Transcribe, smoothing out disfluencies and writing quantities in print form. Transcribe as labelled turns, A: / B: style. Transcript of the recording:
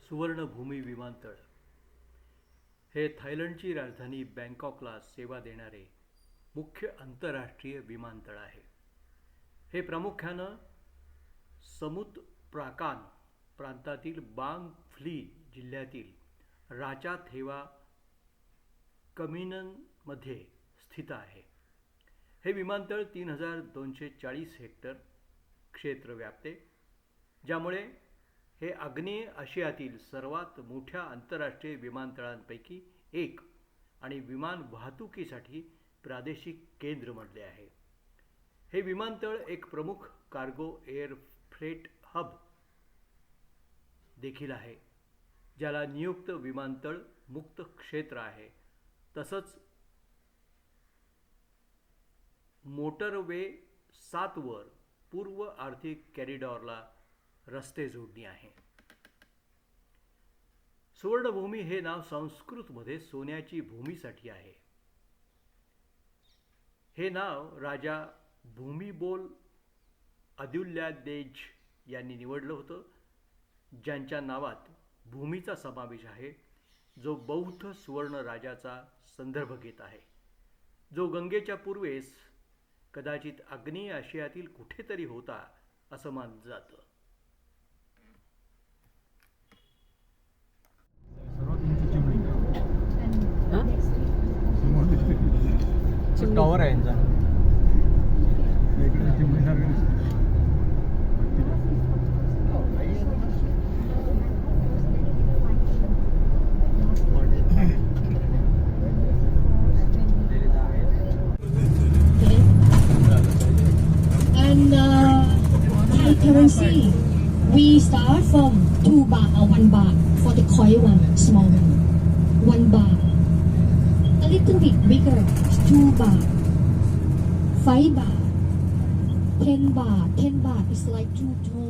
A: सुवर्णभूमी विमानतळ हे थायलंडची राजधानी बँकॉकला सेवा देणारे मुख्य आंतरराष्ट्रीय विमानतळ आहे. हे प्रामुख्यानं समुत प्राकान प्रांतातील बांग फ्ली जिल्ह्यातील राचा थेवा कमिननमध्ये स्थित आहे. हे विमानतळ 3240 हेक्टर क्षेत्र व्यापते, ज्यामुळे हे आग्नेय आशियातील सर्वात मोठ्या आंतरराष्ट्रीय विमानतळांपैकी एक आणि विमान वाहतुकीसाठी प्रादेशिक केंद्र बनले आहे. हे विमानतळ एक प्रमुख कार्गो एअर फ्रेट हब देखील आहे, ज्याला नियुक्त विमानतळ मुक्त क्षेत्र आहे. तसंच मोटरवे 7 वर पूर्व आर्थिक कॉरिडॉरला रस्ते जोडणी आहे. सुवर्णभूमी हे नाव संस्कृतमध्ये सोन्याची भूमीसाठी आहे. हे नाव राजा भूमिबोल अदुल्यादेज यांनी निवडलं होतं, ज्यांच्या नावात भूमीचा समावेश आहे, जो बौद्ध सुवर्ण राजाचा संदर्भ घेत आहे, जो गंगेच्या पूर्वेस कदाचित आग्नेय आशियातील कुठेतरी होता असं मानलं जातं.
B: टॉवर आहे यांचा.
C: And Thai currency, we start from 2 baht or 1 baht for the coin one, small one. 1 baht. A little bit bigger, 2 baht. 5 baht. 10 baht. 10 baht is like 2 tons.